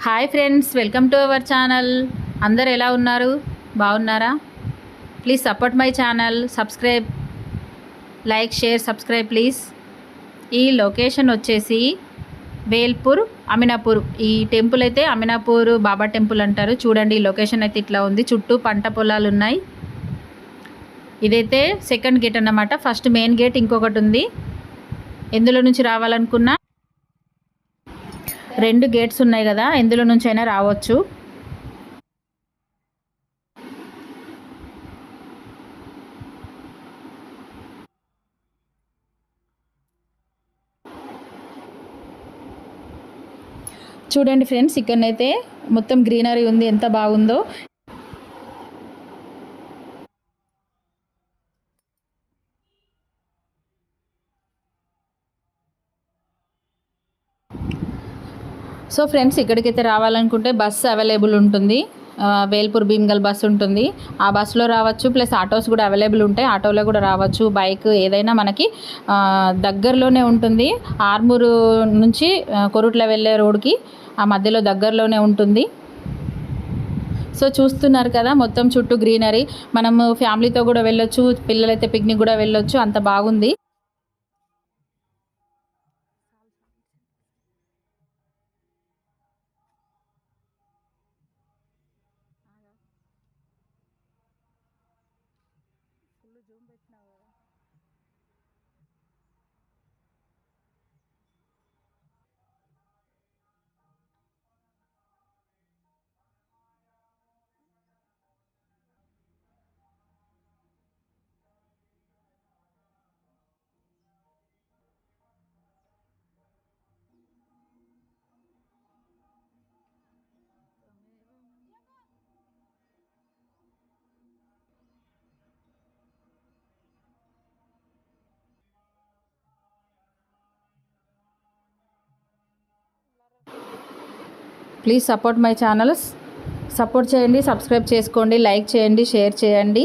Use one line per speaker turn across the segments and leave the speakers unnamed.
Hi friends, welcome to our channel. అందరు ఎలా ఉన్నారు? బాగున్నారా? Please support my channel, subscribe, like, share, subscribe please. ఈ లొకేషన్ వచ్చేసి వేల్పూర్ అమినాపూర్. ఈ టెంపుల్ అయితే అమినాపూర్ బాబా టెంపుల్ అంటారు. చూడండి, ఈ లొకేషన్ అయితే ఇట్లా ఉంది. చుట్టూ పంట పొలాలు ఉన్నాయి. ఇదైతే సెకండ్ గేట్ అన్నమాట. ఫస్ట్ మెయిన్ గేట్ ఇంకొకటి ఉంది. ఎందులో నుంచి రావాలనుకున్నా 2 గేట్స్ ఉన్నాయి కదా, ఎందులో నుంచి అయినా రావచ్చు. చూడండి ఫ్రెండ్స్, ఇక్కడనైతే మొత్తం గ్రీనరీ ఉంది, ఎంత బాగుందో. సో ఫ్రెండ్స్, ఇక్కడికైతే రావాలనుకుంటే బస్సు అవైలబుల్ ఉంటుంది. వేల్పూర్ భీమ్గల్ బస్సు ఉంటుంది. ఆ బస్సులో రావచ్చు. ప్లస్ ఆటోస్ కూడా అవైలబుల్ ఉంటాయి. ఆటోలో కూడా రావచ్చు. బైక్ ఏదైనా మనకి దగ్గరలోనే ఉంటుంది. ఆర్మూరు నుంచి కొరుట్ల వెళ్ళే రోడ్కి ఆ మధ్యలో దగ్గరలోనే ఉంటుంది. సో చూస్తున్నారు కదా, మొత్తం చుట్టూ గ్రీనరీ. మనము ఫ్యామిలీతో కూడా వెళ్ళొచ్చు, పిల్లలైతే పిక్నిక్ కూడా వెళ్ళొచ్చు. అంత బాగుంది. Please support my channels. Support చేయండి, సబ్స్క్రైబ్ చేసుకోండి, లైక్ చేయండి, షేర్ చేయండి.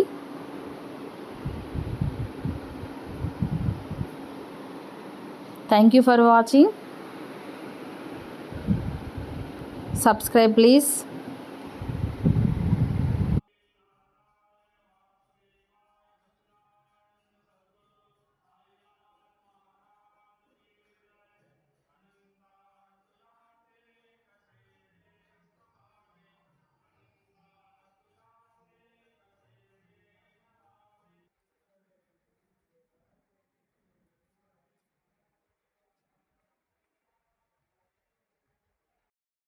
Thank you for watching. Subscribe please.